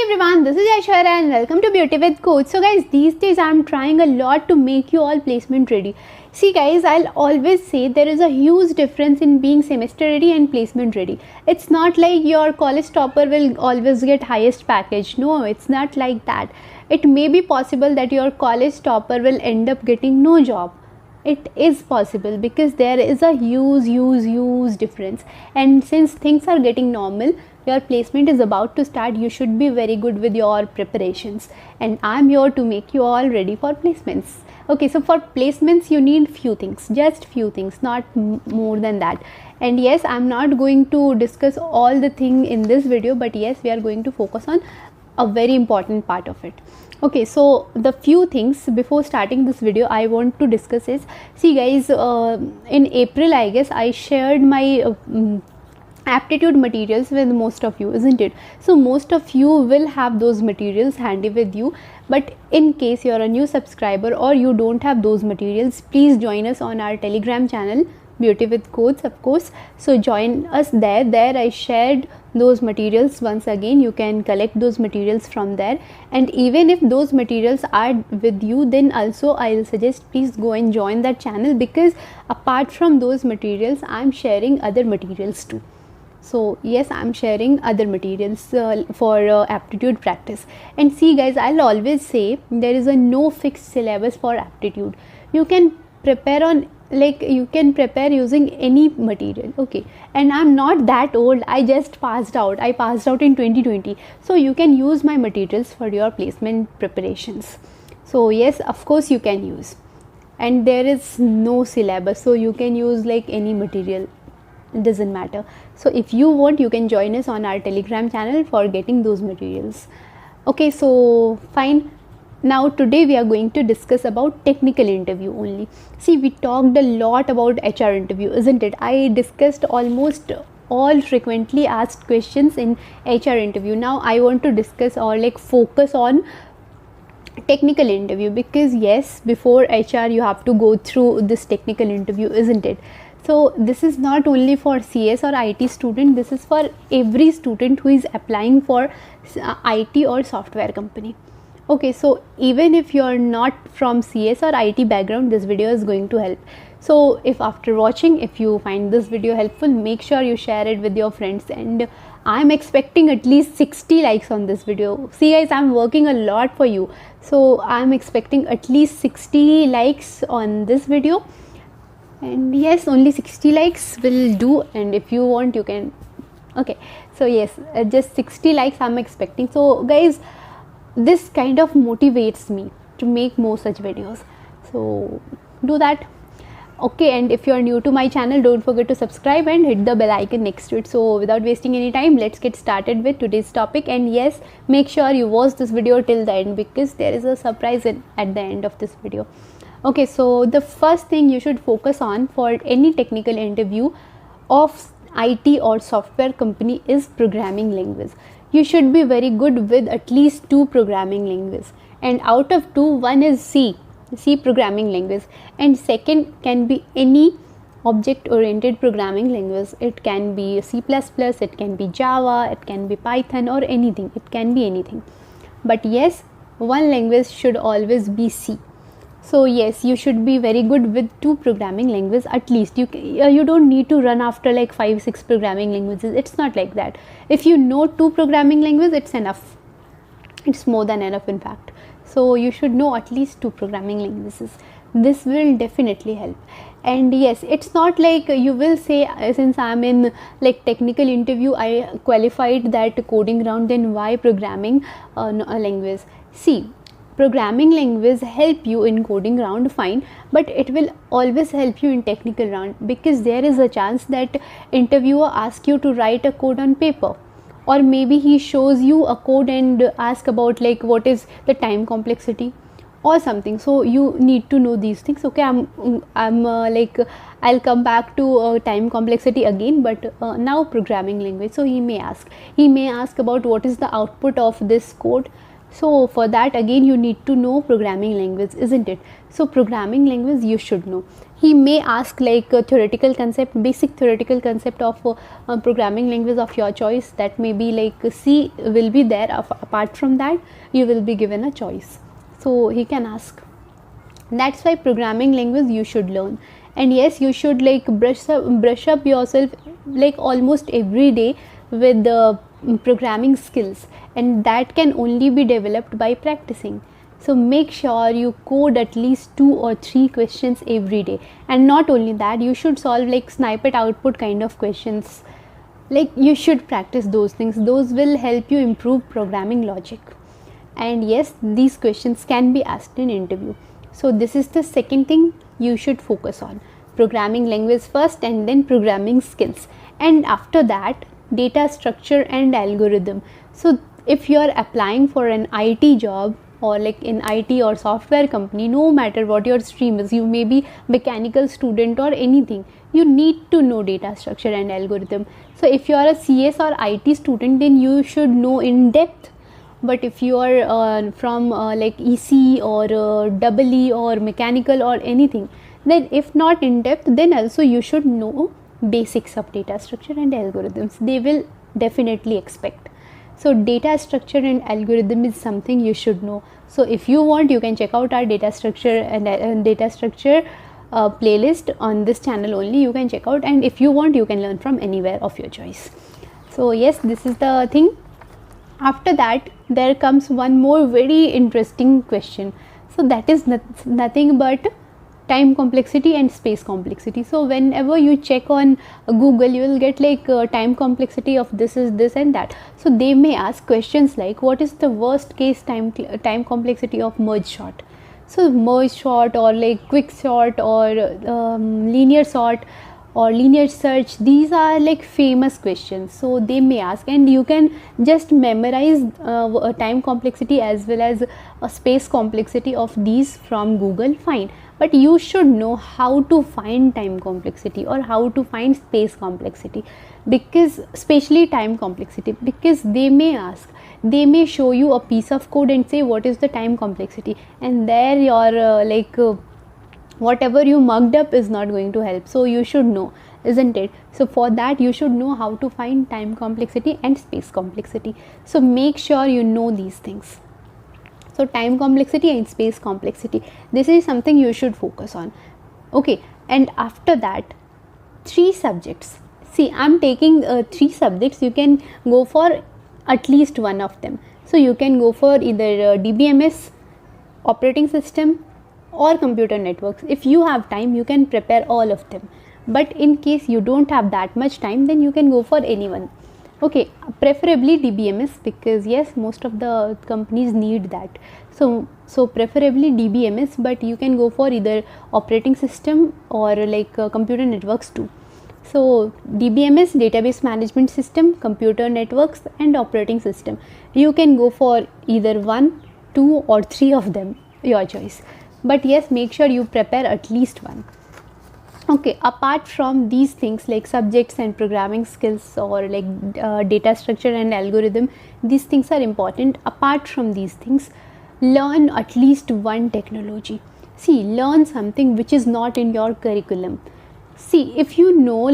everyone, this is Aishwarya and welcome to Beauty with Coach. So guys, these days I'm trying a lot to make you all placement ready. See guys, I'll always say there is a huge difference in being semester ready and placement ready. It's not like your college topper will always get highest package. No, it's not like that. It may be possible that your college topper will end up getting no job. It is possible because there is a huge difference, and since things are getting normal, your placement is about to start. You should be very good with your preparations, and I'm here to make you all ready for placements. Okay, so for placements you need few things, just few things, not more than that. And yes, I'm not going to discuss all the thing in this video, but yes, we are going to focus on a very important part of it. Okay, so the few things before starting this video I want to discuss is, see guys, in April I guess I shared my aptitude materials with most of you, isn't it? So most of you will have those materials handy with you, but in case you're a new subscriber or you don't have those materials, please join us on our Telegram channel, Beauty with Codes, of course. So join us there. I shared those materials once again. You can collect those materials from there, and even if those materials are with you, then also I'll suggest please go and join that channel, because apart from those materials I'm sharing other materials too. So yes, I'm sharing other materials for aptitude practice. And see guys, I'll always say there is a no fixed syllabus for aptitude. You can prepare on, like, you can prepare using any material. Okay, and I'm not that old, I just passed out. I passed out in 2020, so you can use my materials for your placement preparations. So yes, of course you can use, and there is no syllabus, so you can use like any material, it doesn't matter. So if you want, you can join us on our Telegram channel for getting those materials. Okay, so fine. Now today we are going to discuss about technical interview only. See, we talked a lot about HR interview, isn't it? I discussed almost all frequently asked questions in HR interview. Now I want to discuss or like focus on technical interview, because yes, before HR you have to go through this technical interview, isn't it? So this is not only for CS or IT student, this is for every student who is applying for IT or software company. Okay, so even if you are not from CS or IT background, this video is going to help. So if after watching, if you find this video helpful, make sure you share it with your friends, and I'm expecting at least 60 likes on this video. See guys, I'm working a lot for you, so I'm expecting at least 60 likes on this video. And yes, only 60 likes will do, and if you want you can. Okay, so yes, just 60 likes I'm expecting. So guys, this kind of motivates me to make more such videos, so do that. Okay, and if you are new to my channel, don't forget to subscribe and hit the bell icon next to it. So without wasting any time, let's get started with today's topic. And yes, make sure you watch this video till the end, because there is a surprise at the end of this video. Okay, so the first thing you should focus on for any technical interview of IT or software company is programming language. You should be very good with at least 2 programming languages, and out of 2, one is C programming language, and second can be any object oriented programming language. It can be C++, it can be Java, it can be Python, or anything. It can be anything, but yes, one language should always be C. So yes, you should be very good with 2 programming languages at least. You don't need to run after like 5-6 programming languages. It's not like that. If you know 2 programming languages, it's enough. It's more than enough, in fact. So you should know at least 2 programming languages. This will definitely help. And yes, it's not like you will say, since I'm in like technical interview, I qualified that coding round, then why programming language? See, programming language help you in coding round, fine, but it will always help you in technical round, because there is a chance that interviewer asks you to write a code on paper, or maybe he shows you a code and ask about like what is the time complexity or something. So you need to know these things. Okay, I'm like I'll come back to time complexity again, but now programming language. So he may ask about what is the output of this code. So for that again you need to know programming language, isn't it? So programming language you should know. He may ask like a theoretical concept, basic theoretical concept of programming language of your choice. That may be like C will be there. Apart from that you will be given a choice, so he can ask. That's why programming language you should learn. And yes, you should like brush up yourself like almost every day with the programming skills, and that can only be developed by practicing. So make sure you code at least 2 or 3 questions every day. And not only that, you should solve like snippet output kind of questions. Like you should practice those things. Those will help you improve programming logic. And yes, these questions can be asked in interview. So this is the second thing you should focus on. Programming language first, and then programming skills. And after that, data structure and algorithm. So if you are applying for an IT job, or like in IT or software company, no matter what your stream is, you may be mechanical student or anything, you need to know data structure and algorithm. So if you are a CS or IT student, then you should know in depth. But if you are from like EC or EE or mechanical or anything, then if not in depth, then also you should know basics of data structure and algorithms. They will definitely expect. So data structure and algorithm is something you should know. So if you want, you can check out our data structure and data structure playlist on this channel only. You can check out, and if you want, you can learn from anywhere of your choice. So yes, this is the thing. After that, there comes one more very interesting question. So that is nothing but time complexity and space complexity. So whenever you check on Google, you will get like time complexity of this is this and that. So they may ask questions like, what is the worst case time complexity of merge sort? So merge sort, or like quick sort, or linear sort, or linear search, these are like famous questions. So they may ask, and you can just memorize time complexity as well as a space complexity of these from Google, fine. But you should know how to find time complexity or how to find space complexity, because especially time complexity, because they may ask, they may show you a piece of code and say what is the time complexity, and there your whatever you mugged up is not going to help. So you should know, isn't it? So for that you should know how to find time complexity and space complexity. So make sure you know these things. So time complexity and space complexity, this is something you should focus on. Okay, and after that, 3 subjects. See, I'm taking 3 subjects. You can go for at least one of them. So you can go for either DBMS, operating system, or computer networks. If you have time, you can prepare all of them. But in case you don't have that much time, then you can go for anyone. Okay, preferably DBMS, because yes, most of the companies need that. So preferably DBMS, but you can go for either operating system or like computer networks too. So DBMS, database management system, computer networks, and operating system. You can go for either 1, 2 or 3 of them, your choice. But yes, make sure you prepare at least one. Okay, apart from these things like subjects and programming skills, or like data structure and algorithm, these things are important. Apart from these things, learn at least one technology. See, learn something which is not in your curriculum. See, if you know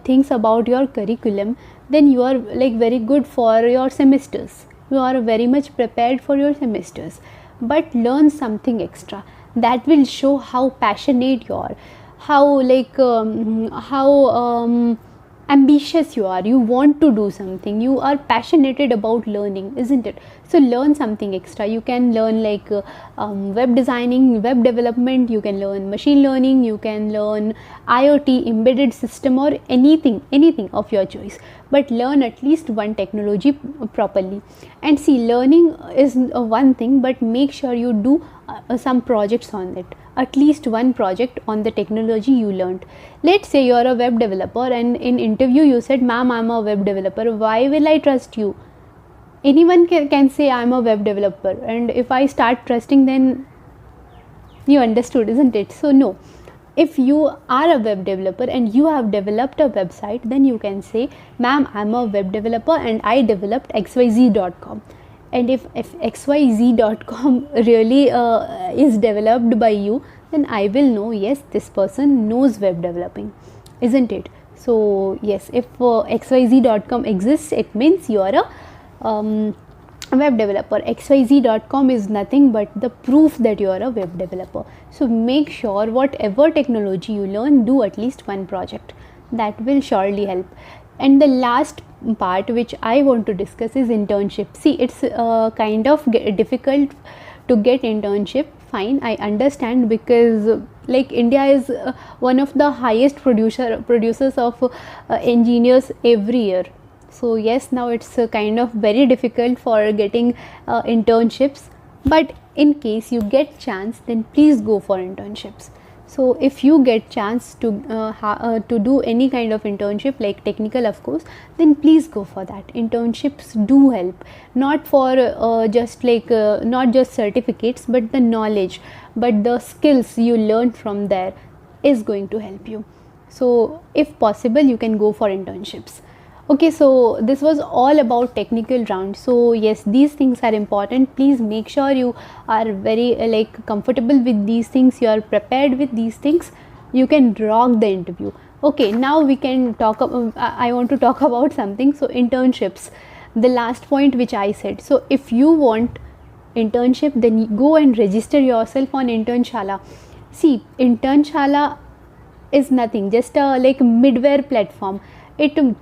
things about your curriculum, then you are like very good for your semesters. You are very much prepared for your semesters. But learn something extra that will show how passionate you are, how ambitious you are. You want to do something, you are passionate about learning, isn't it? So learn something extra. You can learn like web designing, web development, you can learn machine learning, you can learn IoT, embedded system, or anything of your choice. But learn at least one technology properly. And see, learning is one thing, but make sure you do some projects on it, at least one project on the technology you learned. Let's say you're a web developer, and in interview you said, ma'am, I'm a web developer, why will I trust you? Anyone can say I'm a web developer, and if I start trusting, then you understood, isn't it? So no, if you are a web developer and you have developed a website, then you can say, ma'am, I'm a web developer and I developed xyz.com. and if xyz.com really is developed by you, then I will know, yes, this person knows web developing, isn't it? So yes, if xyz.com exists, it means you are a web developer. xyz.com is nothing but the proof that you are a web developer. So make sure whatever technology you learn, do at least one project. That will surely help. And the last part which I want to discuss is internship. See, it's kind of difficult to get internship. Fine, I understand, because like India is one of the highest producers of engineers every year. So yes, now it's kind of very difficult for getting internships, but in case you get chance, then please go for internships. So if you get chance to do any kind of internship, like technical of course, then please go for that. Internships do help, not for not just certificates, but the knowledge, but the skills you learn from there is going to help you. So if possible, you can go for internships. Okay, so this was all about technical round. So yes, these things are important. Please make sure you are very comfortable with these things, you are prepared with these things, you can rock the interview. Okay, now we can talk I want to talk about something. So internships, the last point which I said. So if you want internship, then go and register yourself on Internshala. See, Internshala is nothing, just a midware platform. You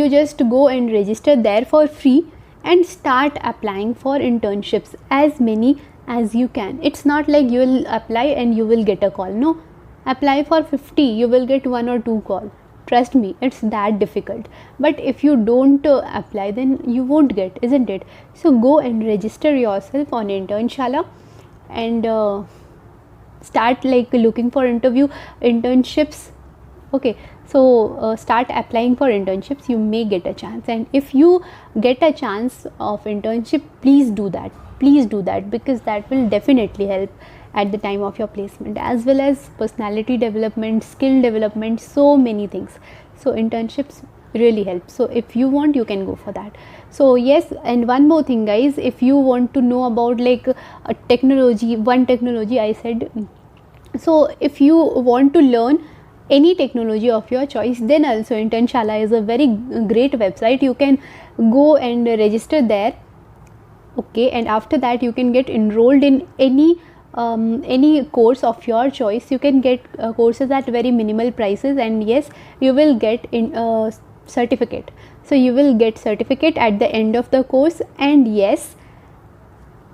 just go and register there for free and start applying for internships, as many as you can. It's not like you will apply and you will get a call. No, apply for 50, you will get 1 or 2 call. Trust me, it's that difficult. But if you don't apply, then you won't get, isn't it? So go and register yourself on Internshala and start looking for internships. Okay, so start applying for internships, you may get a chance. And if you get a chance of internship, please do that, because that will definitely help at the time of your placement, as well as personality development, skill development, so many things. So internships really help. So if you want, you can go for that. So yes, and one more thing guys, if you want to know about a technology I said, so if you want to learn any technology of your choice, then also Internshala is a very great website. You can go and register there. Okay, and after that you can get enrolled in any course of your choice. You can get courses at very minimal prices, and yes, you will get certificate. So you will get certificate at the end of the course, and yes,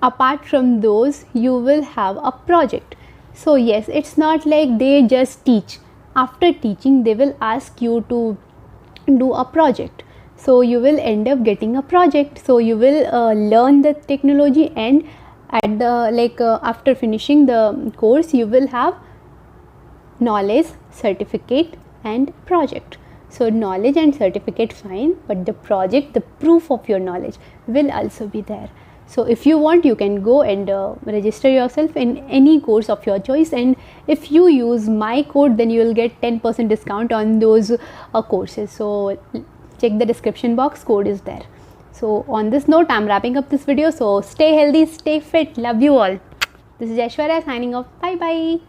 apart from those, you will have a project. So yes, it's not like they just teach. After teaching, they will ask you to do a project. So you will end up getting a project. So you will learn the technology, and at the after finishing the course, you will have knowledge, certificate and project. So knowledge and certificate fine, but the project, the proof of your knowledge will also be there. So if you want, you can go and register yourself in any course of your choice, and if you use my code, then you will get 10% discount on those courses. So check the description box, code is there. So on this note, I'm wrapping up this video. So stay healthy, stay fit, love you all. This is Aishwarya signing off. Bye bye.